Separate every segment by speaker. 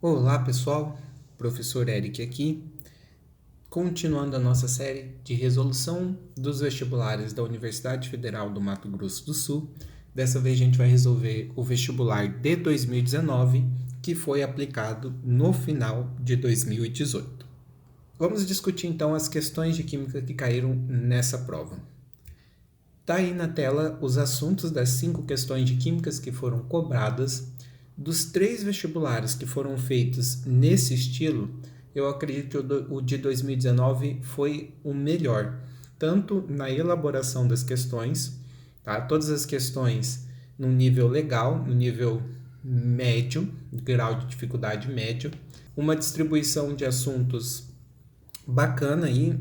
Speaker 1: Olá pessoal, professor Eric aqui, continuando a nossa série de resolução dos vestibulares da Universidade Federal do Mato Grosso do Sul. Dessa vez a gente vai resolver o vestibular de 2019, que foi aplicado no final de 2018. Vamos discutir então as questões de química que caíram nessa prova. Está aí na tela os assuntos das 5 questões de químicas que foram cobradas. Dos 3 vestibulares que foram feitos nesse estilo, eu acredito que o de 2019 foi o melhor, tanto na elaboração das questões, tá? Todas as questões no nível legal, no nível médio, grau de dificuldade médio, uma distribuição de assuntos bacana aí,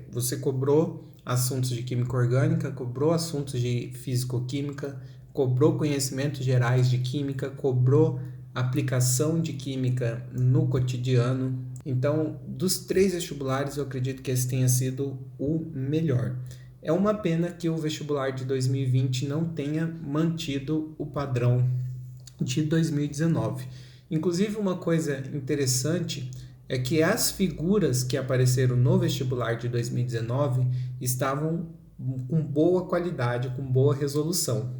Speaker 1: você cobrou assuntos de química orgânica, cobrou assuntos de físico-química, cobrou conhecimentos gerais de química, cobrou aplicação de química no cotidiano. Então, dos 3 vestibulares, eu acredito que esse tenha sido o melhor. É uma pena que o vestibular de 2020 não tenha mantido o padrão de 2019. Inclusive, uma coisa interessante é que as figuras que apareceram no vestibular de 2019 estavam com boa qualidade, com boa resolução.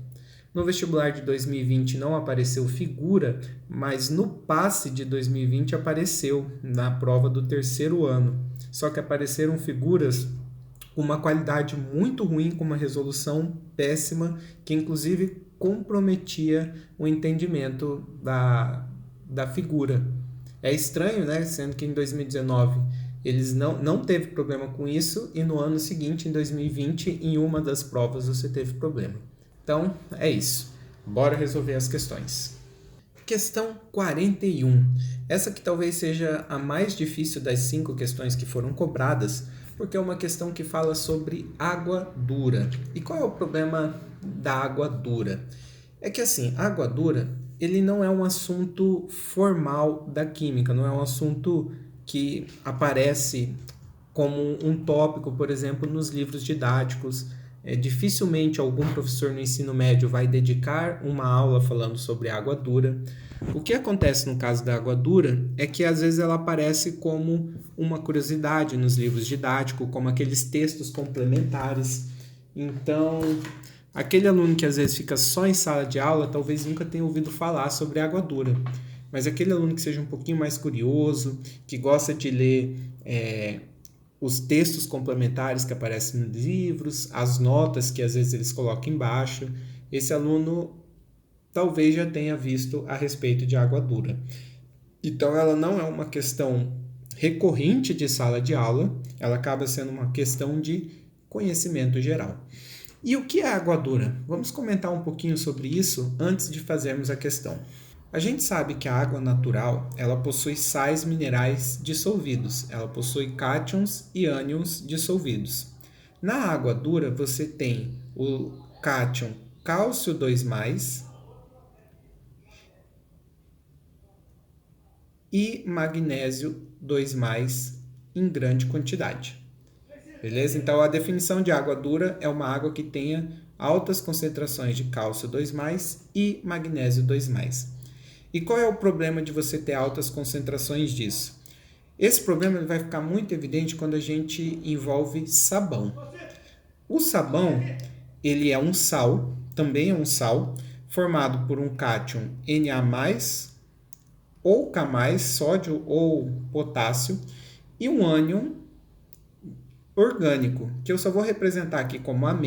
Speaker 1: No vestibular de 2020 não apareceu figura, mas no passe de 2020 apareceu na prova do terceiro ano. Só que apareceram figuras com uma qualidade muito ruim, com uma resolução péssima, que inclusive comprometia o entendimento da figura. É estranho, né? Sendo que em 2019 eles não teve problema com isso e no ano seguinte, em 2020, em uma das provas você teve problema. Então, é isso. Bora resolver as questões. Questão 41. Essa que talvez seja a mais difícil das 5 questões que foram cobradas, porque é uma questão que fala sobre água dura. E qual é o problema da água dura? É que assim, água dura, ele não é um assunto formal da química, não é um assunto que aparece como um tópico, por exemplo, nos livros didáticos. Dificilmente algum professor no ensino médio vai dedicar uma aula falando sobre água dura. O que acontece no caso da água dura é que às vezes ela aparece como uma curiosidade nos livros didáticos, como aqueles textos complementares. Então, aquele aluno que às vezes fica só em sala de aula talvez nunca tenha ouvido falar sobre água dura. Mas aquele aluno que seja um pouquinho mais curioso, que gosta de ler os textos complementares que aparecem nos livros, as notas que às vezes eles colocam embaixo, esse aluno talvez já tenha visto a respeito de água dura. Então ela não é uma questão recorrente de sala de aula, ela acaba sendo uma questão de conhecimento geral. E o que é água dura? Vamos comentar um pouquinho sobre isso antes de fazermos a questão. A gente sabe que a água natural, ela possui sais minerais dissolvidos, ela possui cátions e ânions dissolvidos. Na água dura, você tem o cátion cálcio 2+, e magnésio 2+, em grande quantidade. Beleza? Então, a definição de água dura é uma água que tenha altas concentrações de cálcio 2+, e magnésio 2+. E qual é o problema de você ter altas concentrações disso? Esse problema vai ficar muito evidente quando a gente envolve sabão. O sabão, ele é um sal, também é um sal, formado por um cátion Na+, ou K+, sódio ou potássio, e um ânion orgânico, que eu só vou representar aqui como A-,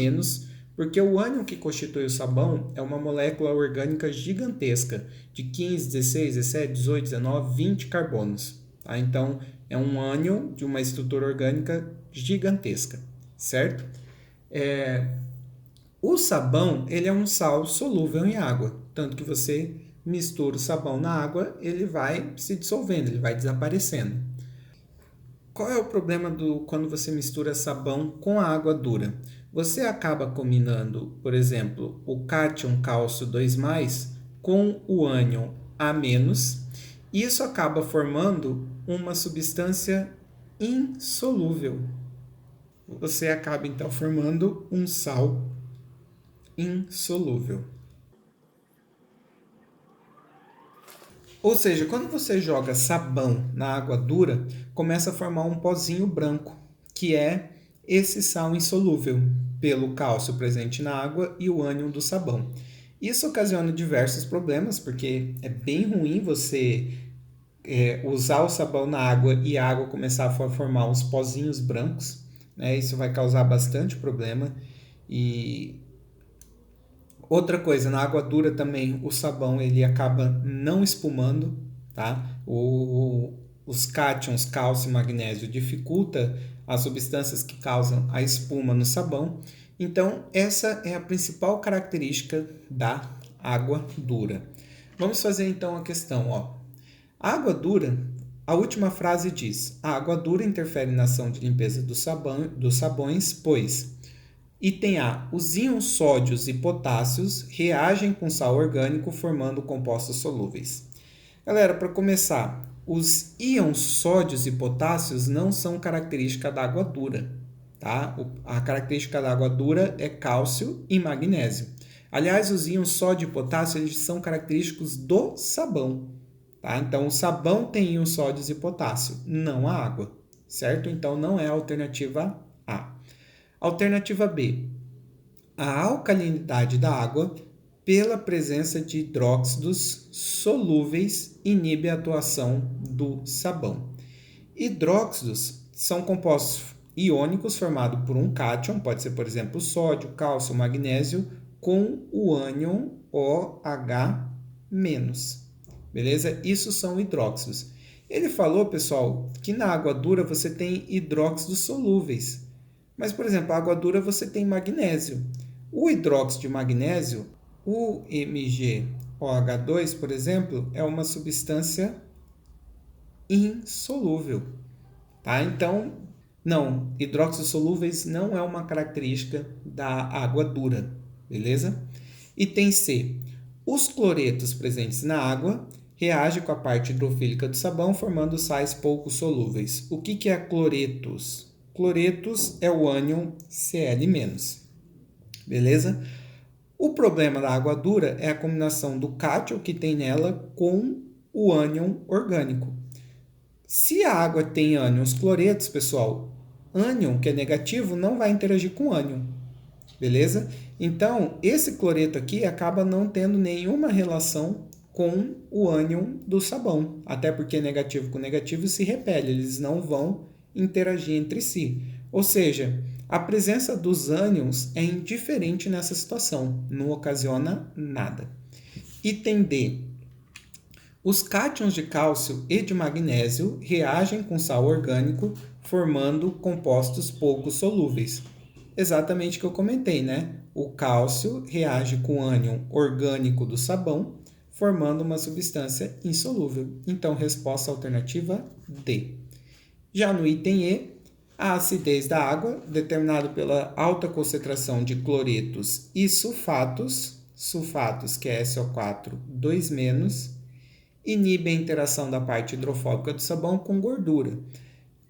Speaker 1: porque o ânion que constitui o sabão é uma molécula orgânica gigantesca, de 15, 16, 17, 18, 19, 20 carbonos. Tá? Então, é um ânion de uma estrutura orgânica gigantesca, certo? O sabão, ele é um sal solúvel em água, tanto que você mistura o sabão na água, ele vai se dissolvendo, ele vai desaparecendo. Qual é o problema quando você mistura sabão com a água dura? Você acaba combinando, por exemplo, o cátion cálcio 2+, com o ânion A-, e isso acaba formando uma substância insolúvel. Você acaba então formando um sal insolúvel. Ou seja, quando você joga sabão na água dura, começa a formar um pozinho branco, que é esse sal insolúvel, pelo cálcio presente na água e o ânion do sabão. Isso ocasiona diversos problemas, porque é bem ruim você usar o sabão na água e a água começar a formar uns pozinhos brancos, né? Isso vai causar bastante problema. E outra coisa, na água dura também o sabão ele acaba não espumando, tá? Os cátions, cálcio e magnésio, dificulta as substâncias que causam a espuma no sabão. Então, essa é a principal característica da água dura. Vamos fazer então a questão, ó. A água dura, a última frase diz: a água dura interfere na ação de limpeza dos sabões, pois item A. Os íons sódios e potássios reagem com sal orgânico formando compostos solúveis. Galera, para começar, os íons sódios e potássios não são característica da água dura, tá? A característica da água dura é cálcio e magnésio. Aliás, os íons sódio e potássio eles são característicos do sabão, tá? Então, o sabão tem íons sódios e potássio, não a água, certo? Então, não é a alternativa A. Alternativa B. A alcalinidade da água, pela presença de hidróxidos solúveis, inibe a atuação do sabão. Hidróxidos são compostos iônicos formados por um cátion, pode ser, por exemplo, sódio, cálcio, magnésio, com o ânion OH-. Beleza? Isso são hidróxidos. Ele falou, pessoal, que na água dura você tem hidróxidos solúveis. Mas, por exemplo, a água dura você tem magnésio. O hidróxido de magnésio, o MgOH2, por exemplo, é uma substância insolúvel. Tá? Então, não, hidróxidos solúveis não é uma característica da água dura. Beleza? Item C. Os cloretos presentes na água reagem com a parte hidrofílica do sabão, formando sais pouco solúveis. O que é cloretos? Cloretos é o ânion Cl-. Beleza? O problema da água dura é a combinação do cátion que tem nela com o ânion orgânico. Se a água tem ânions cloretos, pessoal, ânion, que é negativo, não vai interagir com ânion. Beleza? Então, esse cloreto aqui acaba não tendo nenhuma relação com o ânion do sabão. Até porque negativo com negativo se repele, eles não vão interagir entre si. Ou seja, a presença dos ânions é indiferente nessa situação, não ocasiona nada. Item D. Os cátions de cálcio e de magnésio reagem com sal orgânico, formando compostos pouco solúveis. Exatamente o que eu comentei, né? O cálcio reage com o ânion orgânico do sabão, formando uma substância insolúvel. Então, resposta alternativa D. Já no item E, a acidez da água, determinado pela alta concentração de cloretos e sulfatos, que é SO4 2-, inibe a interação da parte hidrofóbica do sabão com gordura.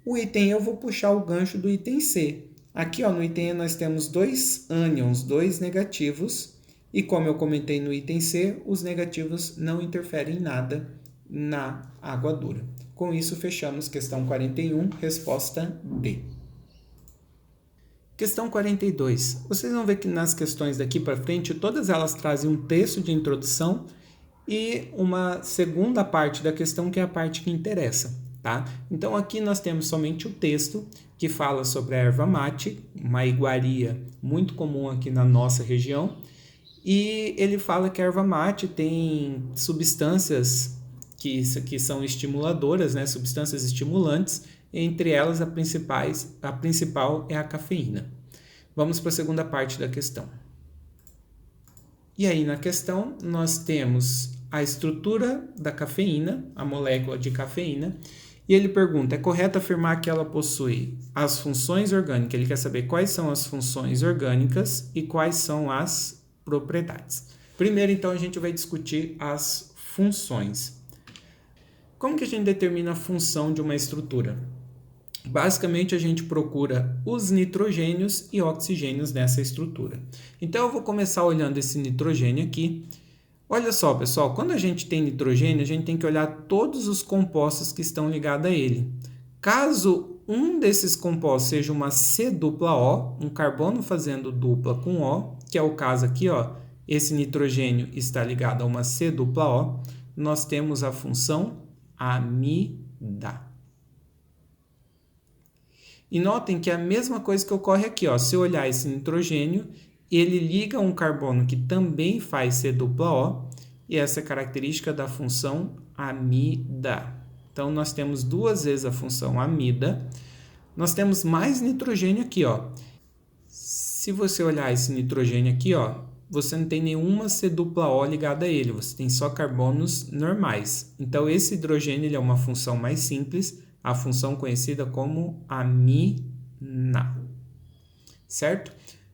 Speaker 1: O item E eu vou puxar o gancho do item C. Aqui ó, no item E nós temos dois ânions, dois negativos, e como eu comentei no item C, os negativos não interferem em nada na água dura. Com isso, fechamos questão 41, resposta D. Questão 42. Vocês vão ver que nas questões daqui para frente, todas elas trazem um texto de introdução e uma segunda parte da questão, que é a parte que interessa. Tá? Então, aqui nós temos somente o texto que fala sobre a erva mate, uma iguaria muito comum aqui na nossa região. E ele fala que a erva mate tem substâncias que são estimuladoras, né? Substâncias estimulantes, entre elas a principal é a cafeína. Vamos para a segunda parte da questão. E aí na questão nós temos a estrutura da cafeína, a molécula de cafeína, e ele pergunta, é correto afirmar que ela possui as funções orgânicas? Ele quer saber quais são as funções orgânicas e quais são as propriedades. Primeiro, então, a gente vai discutir as funções. Como que a gente determina a função de uma estrutura? Basicamente, a gente procura os nitrogênios e oxigênios nessa estrutura. Então, eu vou começar olhando esse nitrogênio aqui. Olha só, pessoal, quando a gente tem nitrogênio, a gente tem que olhar todos os compostos que estão ligados a ele. Caso um desses compostos seja uma C-dupla-O, um carbono fazendo dupla com O, que é o caso aqui, ó, esse nitrogênio está ligado a uma C-dupla-O, nós temos a função amida. E notem que é a mesma coisa que ocorre aqui, ó. Se eu olhar esse nitrogênio, ele liga a um carbono que também faz C-dupla-O, e essa é a característica da função amida. Então, nós temos duas vezes a função amida. Nós temos mais nitrogênio aqui, ó. Se você olhar esse nitrogênio aqui, ó, você não tem nenhuma C-dupla-O ligada a ele, você tem só carbonos normais. Então, esse hidrogênio ele é uma função mais simples, a função conhecida como amina, certo?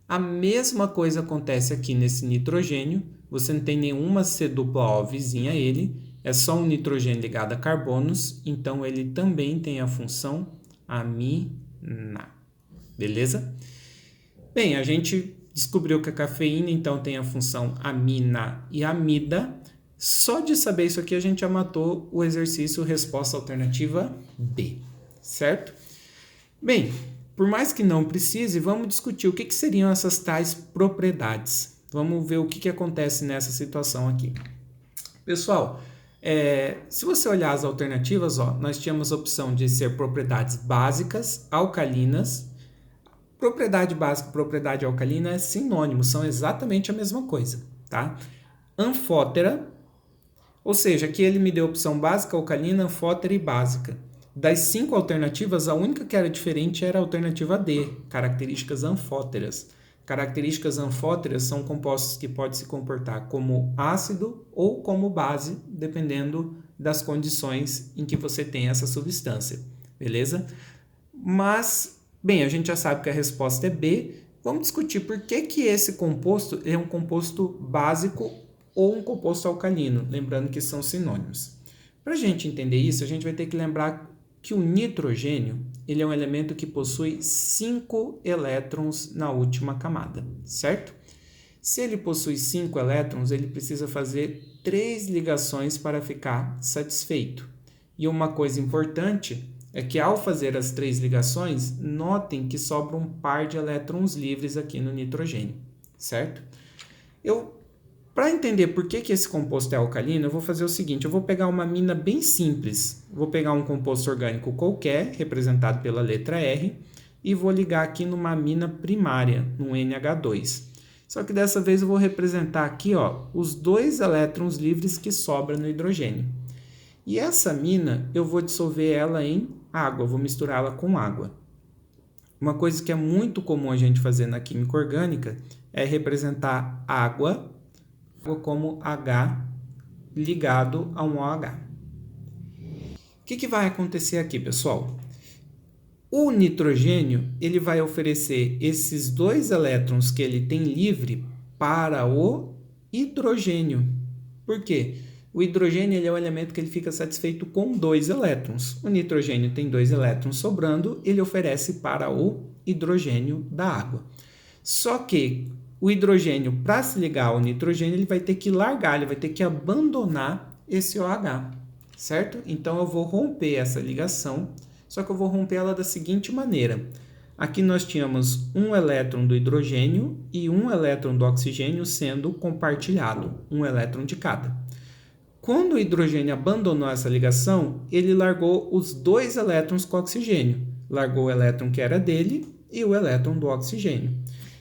Speaker 1: A mesma coisa acontece aqui nesse nitrogênio, você não tem nenhuma C-dupla-O vizinha a ele, é só um nitrogênio ligado a carbonos, então ele também tem a função amina, beleza? Bem, a gente descobriu que a cafeína então tem a função amina e amida. Só de saber isso aqui a gente já matou o exercício resposta alternativa B, certo? Bem, por mais que não precise, vamos discutir o que seriam essas tais propriedades. Vamos ver o que acontece nessa situação aqui. Pessoal, se você olhar as alternativas, ó, nós tínhamos a opção de ser propriedades básicas, alcalinas. Propriedade básica e propriedade alcalina é sinônimo, são exatamente a mesma coisa, tá? Anfótera, ou seja, aqui ele me deu opção básica, alcalina, anfótera e básica. Das 5 alternativas, a única que era diferente era a alternativa D, características anfóteras. Características anfóteras são compostos que podem se comportar como ácido ou como base, dependendo das condições em que você tem essa substância, beleza? Mas, bem, a gente já sabe que a resposta é B. Vamos discutir por que esse composto é um composto básico ou um composto alcalino, lembrando que são sinônimos. Para a gente entender isso, a gente vai ter que lembrar que o nitrogênio ele é um elemento que possui 5 elétrons na última camada, certo? Se ele possui 5 elétrons, ele precisa fazer 3 ligações para ficar satisfeito. E uma coisa importante é que ao fazer as 3 ligações, notem que sobra um par de elétrons livres aqui no nitrogênio, certo? Para entender por que esse composto é alcalino, eu vou fazer o seguinte, eu vou pegar uma amina bem simples, vou pegar um composto orgânico qualquer, representado pela letra R, e vou ligar aqui numa amina primária, no NH2. Só que dessa vez eu vou representar aqui, ó, os 2 elétrons livres que sobram no hidrogênio. E essa amina, eu vou dissolver ela em água, vou misturá-la com água. Uma coisa que é muito comum a gente fazer na química orgânica é representar água como H ligado a um OH. O que vai acontecer aqui, pessoal? O nitrogênio ele vai oferecer esses 2 elétrons que ele tem livre para o hidrogênio. Por quê? O hidrogênio ele é um elemento que ele fica satisfeito com 2 elétrons. O nitrogênio tem 2 elétrons sobrando, ele oferece para o hidrogênio da água. Só que o hidrogênio, para se ligar ao nitrogênio, ele vai ter que largar, ele vai ter que abandonar esse OH, certo? Então, eu vou romper essa ligação, só que eu vou romper ela da seguinte maneira. Aqui nós tínhamos um elétron do hidrogênio e um elétron do oxigênio sendo compartilhado, um elétron de cada. Quando o hidrogênio abandonou essa ligação, ele largou os 2 elétrons com oxigênio. Largou o elétron que era dele e o elétron do oxigênio.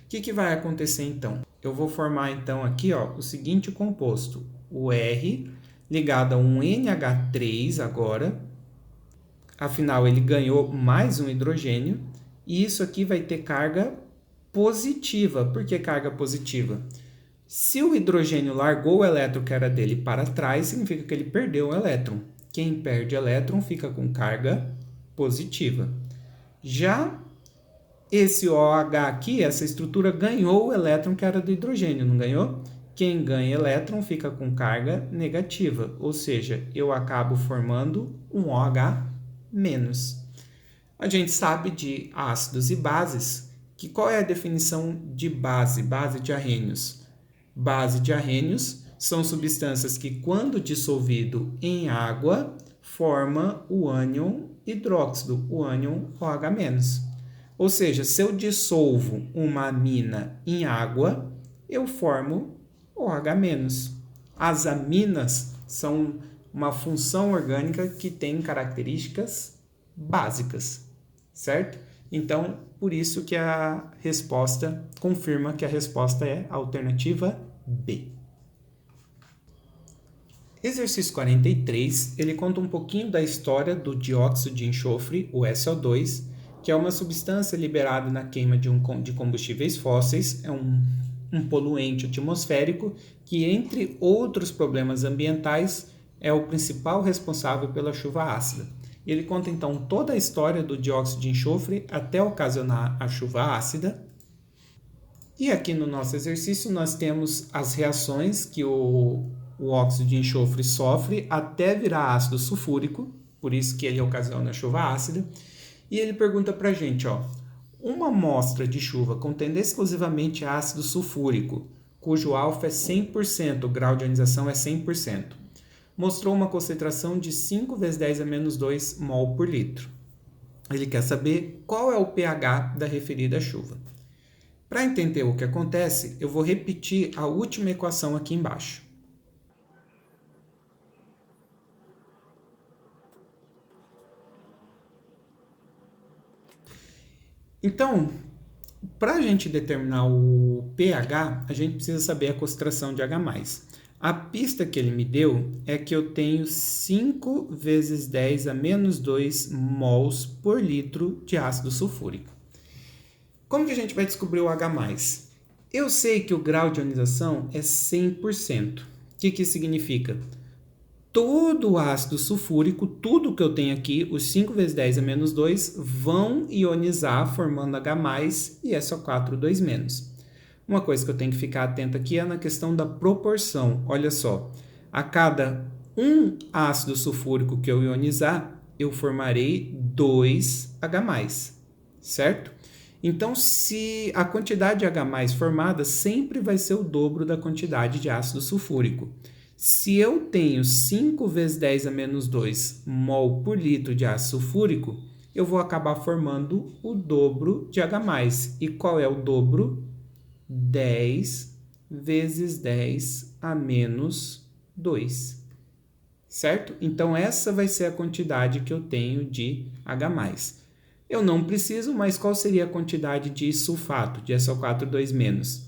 Speaker 1: O que vai acontecer então? Eu vou formar então aqui ó, o seguinte composto, o R ligado a um NH3 agora, afinal ele ganhou mais um hidrogênio, e isso aqui vai ter carga positiva. Por que carga positiva? Se o hidrogênio largou o elétron que era dele para trás, significa que ele perdeu o elétron. Quem perde elétron fica com carga positiva. Já esse OH aqui, essa estrutura ganhou o elétron que era do hidrogênio, não ganhou? Quem ganha elétron fica com carga negativa, ou seja, eu acabo formando um OH-. A gente sabe de ácidos e bases, que qual é a definição de base? Base de arrênios. Base de arrênios São substâncias que, quando dissolvido em água, forma o ânion hidróxido, o ânion OH-. Ou seja, se eu dissolvo uma amina em água, eu formo OH-. As aminas são uma função orgânica que tem características básicas, certo? Então, por isso que a resposta confirma que a resposta é a alternativa B. Exercício 43, ele conta um pouquinho da história do dióxido de enxofre, o SO2, que é uma substância liberada na queima de combustíveis fósseis, é um poluente atmosférico que, entre outros problemas ambientais, é o principal responsável pela chuva ácida. Ele conta então toda a história do dióxido de enxofre até ocasionar a chuva ácida. E aqui no nosso exercício nós temos as reações que o óxido de enxofre sofre até virar ácido sulfúrico, por isso que ele ocasiona a chuva ácida. E ele pergunta para a gente, uma amostra de chuva contendo exclusivamente ácido sulfúrico, cujo alfa é 100%, o grau de ionização é 100%, mostrou uma concentração de 5 vezes 10 a menos 2 mol por litro. Ele quer saber qual é o pH da referida chuva. Para entender o que acontece, eu vou repetir a última equação aqui embaixo. Então, para a gente determinar o pH, a gente precisa saber a concentração de H+. A pista que ele me deu é que eu tenho 5 vezes 10 a menos 2 mols por litro de ácido sulfúrico. Como que a gente vai descobrir o H+? Eu sei que o grau de ionização é 100%. O que isso significa? Todo o ácido sulfúrico, tudo que eu tenho aqui, os 5 vezes 10 a menos 2, vão ionizar formando H+, e SO4 2-. Uma coisa que eu tenho que ficar atento aqui é na questão da proporção. Olha só, a cada um ácido sulfúrico que eu ionizar, eu formarei 2 H+, certo? Então, se a quantidade de H+ formada sempre vai ser o dobro da quantidade de ácido sulfúrico. Se eu tenho 5 vezes 10 a menos 2 mol por litro de ácido sulfúrico, eu vou acabar formando o dobro de H+. E qual é o dobro? 10 vezes 10 a menos 2. Certo? Então, essa vai ser a quantidade que eu tenho de H+. Eu não preciso, mas qual seria a quantidade de sulfato, de SO4 2-?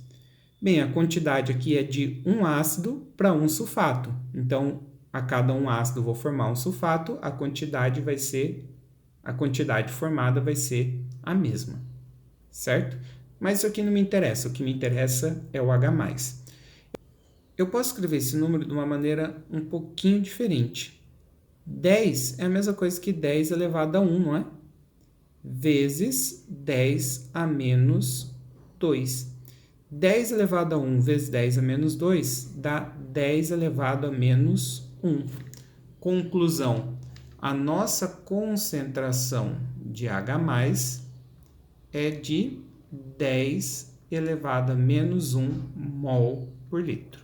Speaker 1: Bem, a quantidade aqui é de um ácido para um sulfato. Então, a cada um ácido eu vou formar um sulfato, a quantidade formada vai ser a mesma, certo? Mas isso aqui não me interessa, o que me interessa é o H+. Eu posso escrever esse número de uma maneira um pouquinho diferente. 10 é a mesma coisa que 10 elevado a 1, não é? Vezes 10 a menos 2. 10 elevado a 1 vezes 10 a menos 2 dá 10 elevado a menos 1. Conclusão: a nossa concentração de H+ é de 10 elevado a menos 1 mol por litro.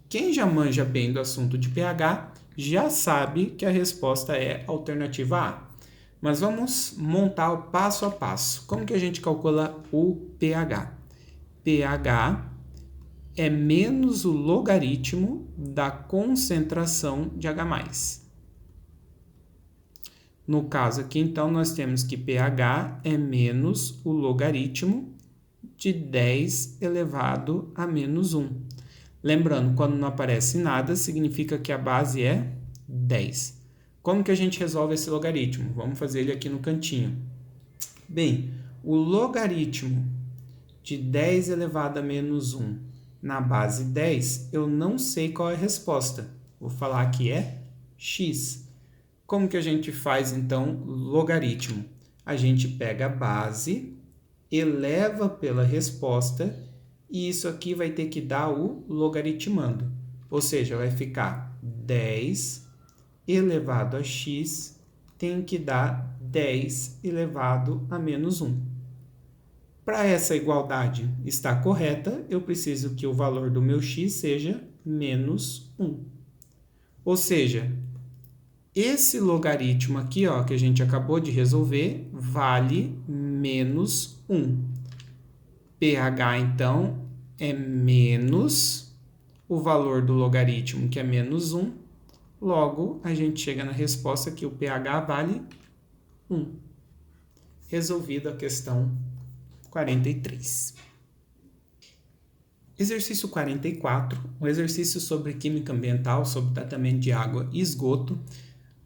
Speaker 1: Quem já manja bem do assunto de pH já sabe que a resposta é a alternativa A. Mas vamos montar o passo a passo. Como que a gente calcula o pH? pH é menos o logaritmo da concentração de H+. No caso aqui, então, nós temos que pH é menos o logaritmo de 10 elevado a menos 1. Lembrando, quando não aparece nada, significa que a base é 10. Como que a gente resolve esse logaritmo? Vamos fazer ele aqui no cantinho. Bem, o logaritmo de 10 elevado a menos 1 na base 10, eu não sei qual é a resposta. Vou falar que é x. Como que a gente faz, então, logaritmo? A gente pega a base, eleva pela resposta, e isso aqui vai ter que dar o logaritmando. Ou seja, vai ficar 10 elevado a x tem que dar 10 elevado a menos 1. Para essa igualdade estar correta, eu preciso que o valor do meu x seja menos 1. Ou seja, esse logaritmo aqui, ó, que a gente acabou de resolver, vale menos 1. pH, então, é menos o valor do logaritmo, que é menos 1. Logo, a gente chega na resposta que o pH vale 1. Resolvida a questão 43. Exercício 44, um exercício sobre química ambiental, sobre tratamento de água e esgoto.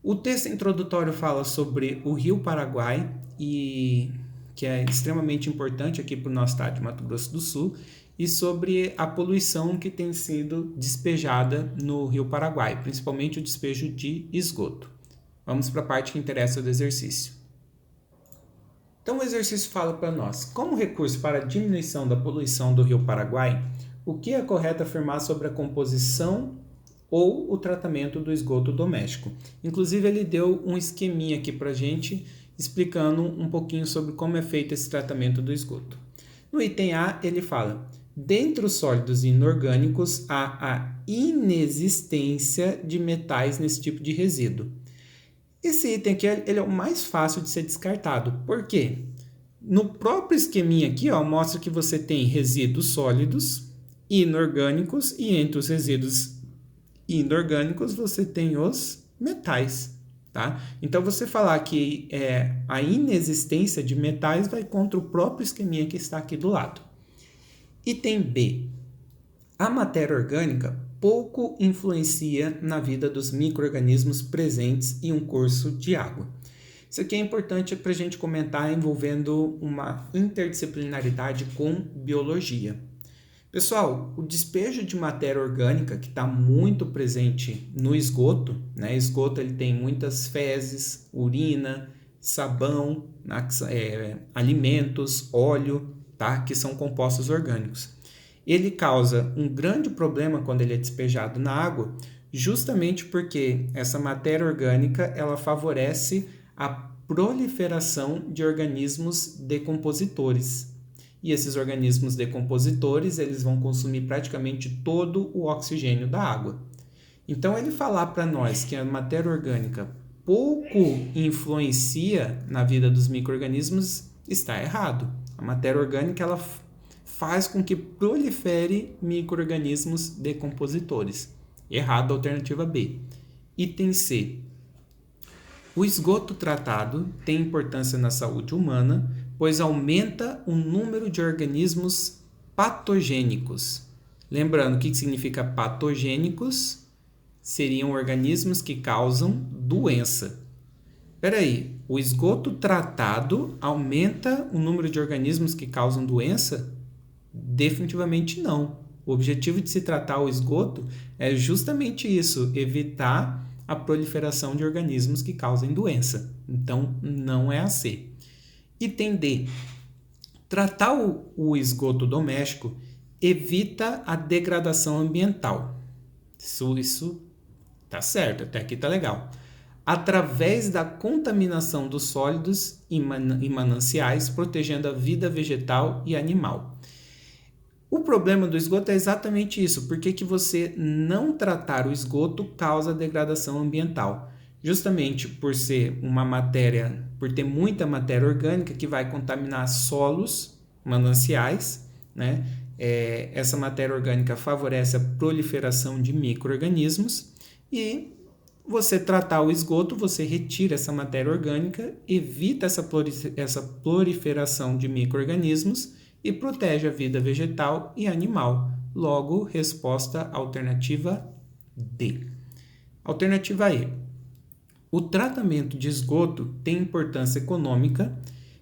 Speaker 1: O texto introdutório fala sobre o Rio Paraguai, que é extremamente importante aqui para o nosso estado de Mato Grosso do Sul, e sobre a poluição que tem sido despejada no Rio Paraguai, principalmente o despejo de esgoto. Vamos para a parte que interessa do exercício. Então, o exercício fala para nós, como recurso para a diminuição da poluição do Rio Paraguai, o que é correto afirmar sobre a composição ou o tratamento do esgoto doméstico. Inclusive, ele deu um esqueminha aqui para a gente, explicando um pouquinho sobre como é feito esse tratamento do esgoto. No item A, ele fala, dentre os sólidos inorgânicos, há a inexistência de metais nesse tipo de resíduo. Esse item aqui ele é o mais fácil de ser descartado. Por quê? No próprio esqueminha aqui, ó, mostra que você tem resíduos sólidos inorgânicos e entre os resíduos inorgânicos você tem os metais. Tá? Então, você falar que a inexistência de metais vai contra o próprio esqueminha que está aqui do lado. Item B. A matéria orgânica pouco influencia na vida dos micro-organismos presentes em um curso de água. Isso aqui é importante para a gente comentar envolvendo uma interdisciplinaridade com biologia. Pessoal, o despejo de matéria orgânica que está muito presente no esgoto, né? Esgoto ele tem muitas fezes, urina, sabão, alimentos, óleo, tá? Que são compostos orgânicos. Ele causa um grande problema quando ele é despejado na água, justamente porque essa matéria orgânica ela favorece a proliferação de organismos decompositores. E esses organismos decompositores, eles vão consumir praticamente todo o oxigênio da água. Então, ele falar para nós que a matéria orgânica pouco influencia na vida dos micro-organismos está errado. A matéria orgânica, ela faz com que prolifere micro-organismos decompositores. Errado, alternativa B. Item C. O esgoto tratado tem importância na saúde humana, pois aumenta o número de organismos patogênicos. Lembrando, o que significa patogênicos? Seriam organismos que causam doença. Espera aí, o esgoto tratado aumenta o número de organismos que causam doença? Definitivamente não. O objetivo de se tratar o esgoto é justamente isso, evitar a proliferação de organismos que causem doença. Então, não é a C. Item D. Tratar o esgoto doméstico evita a degradação ambiental. Isso tá certo, até aqui tá legal. Através da contaminação dos sólidos e mananciais, protegendo a vida vegetal e animal. O problema do esgoto é exatamente isso. Por que você não tratar o esgoto causa degradação ambiental? Justamente por ser uma matéria, por ter muita matéria orgânica que vai contaminar solos, mananciais, né? Essa matéria orgânica favorece a proliferação de micro-organismos e você tratar o esgoto, você retira essa matéria orgânica, evita essa proliferação de micro-organismos e protege a vida vegetal e animal. Logo, resposta alternativa D. Alternativa E. O tratamento de esgoto tem importância econômica,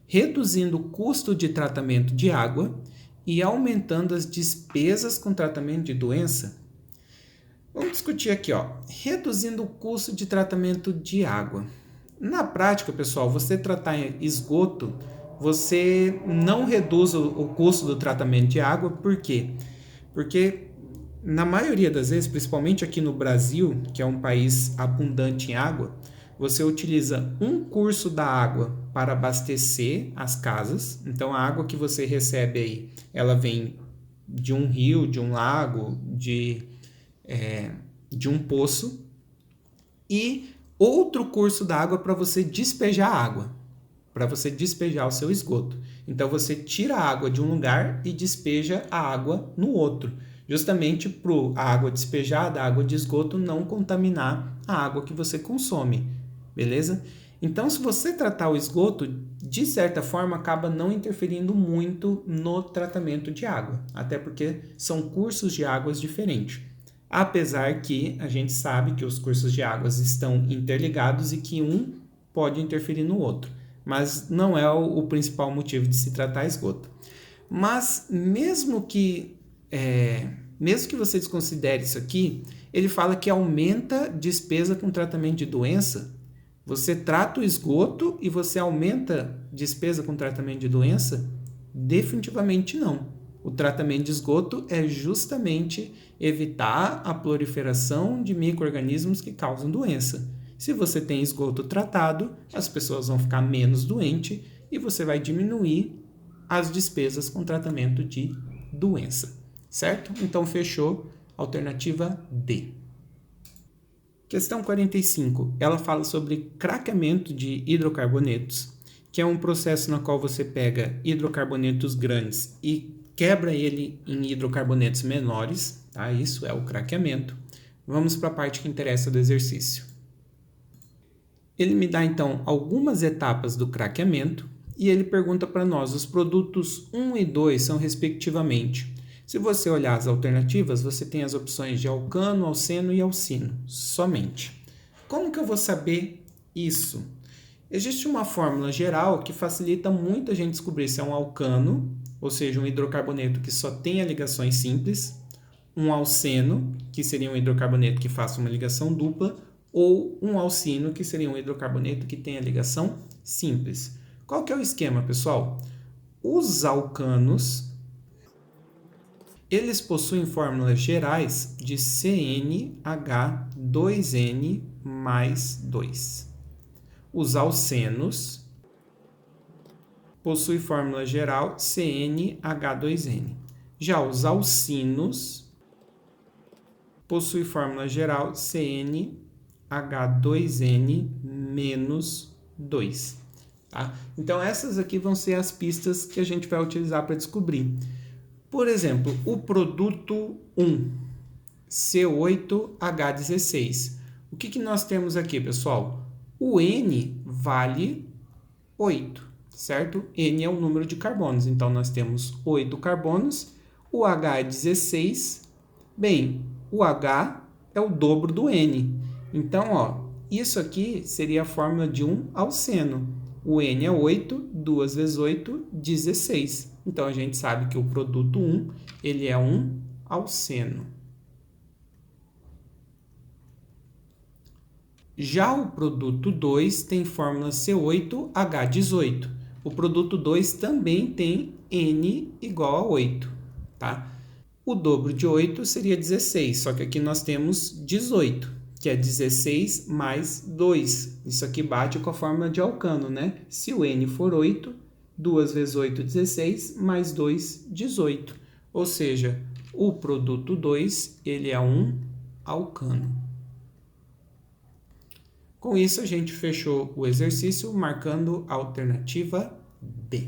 Speaker 1: reduzindo o custo de tratamento de água e aumentando as despesas com tratamento de doença. Vamos discutir aqui, ó, reduzindo o custo de tratamento de água. Na prática, pessoal, você tratar esgoto, você não reduz o custo do tratamento de água. Por quê? Porque na maioria das vezes, principalmente aqui no Brasil, que é um país abundante em água, você utiliza um curso da água para abastecer as casas. Então, a água que você recebe aí, ela vem de um rio, de um lago, de um poço. E outro curso da água para você despejar a água, para você despejar o seu esgoto. Então, você tira a água de um lugar e despeja a água no outro, justamente para a água despejada, a água de esgoto, não contaminar a água que você consome, beleza? Então, se você tratar o esgoto, de certa forma, acaba não interferindo muito no tratamento de água, até porque são cursos de águas diferentes. Apesar que a gente sabe que os cursos de águas estão interligados e que um pode interferir no outro, mas não é o principal motivo de se tratar esgoto. Mas mesmo que você desconsidere isso aqui, ele fala que aumenta despesa com tratamento de doença. Você trata o esgoto e você aumenta despesa com tratamento de doença? Definitivamente não. O tratamento de esgoto é justamente evitar a proliferação de micro-organismos que causam doença. Se você tem esgoto tratado, as pessoas vão ficar menos doentes e você vai diminuir as despesas com tratamento de doença, certo? Então, fechou. Alternativa D. Questão 45. Ela fala sobre craqueamento de hidrocarbonetos, que é um processo no qual você pega hidrocarbonetos grandes e quebra ele em hidrocarbonetos menores, tá? Isso é o craqueamento. Vamos para a parte que interessa do exercício. Ele me dá, então, algumas etapas do craqueamento e ele pergunta para nós, os produtos 1 e 2 são respectivamente. Se você olhar as alternativas, você tem as opções de alcano, alceno e alcino, somente. Como que eu vou saber isso? Existe uma fórmula geral que facilita muito a gente descobrir se é um alcano, ou seja, um hidrocarboneto que só tenha ligações simples, um alceno, que seria um hidrocarboneto que faça uma ligação dupla, ou um alcino, que seria um hidrocarboneto que tenha ligação simples. Qual que é o esquema, pessoal? Os alcanos, eles possuem fórmulas gerais de CnH2n mais 2. Os alcenos possuem fórmula geral CnH2n. Já os alcinos possuem fórmula geral CnH2n menos 2. Tá? Então, essas aqui vão ser as pistas que a gente vai utilizar para descobrir. Por exemplo, o produto 1, C8H16. O que nós temos aqui, pessoal? O N vale 8, certo? N é o número de carbonos, então nós temos 8 carbonos. O H é 16. Bem, o H é o dobro do N. Então, isso aqui seria a fórmula de um alceno. O N é 8, 2 vezes 8, 16. Então, a gente sabe que o produto 1, ele é um alceno. Já o produto 2 tem fórmula C8H18. O produto 2 também tem N igual a 8, tá? O dobro de 8 seria 16, só que aqui nós temos 18, que é 16 mais 2. Isso aqui bate com a fórmula de alcano, né? Se o N for 8, 2 vezes 8, 16, mais 2, 18. Ou seja, o produto 2, ele é um alcano. Com isso, a gente fechou o exercício marcando a alternativa B.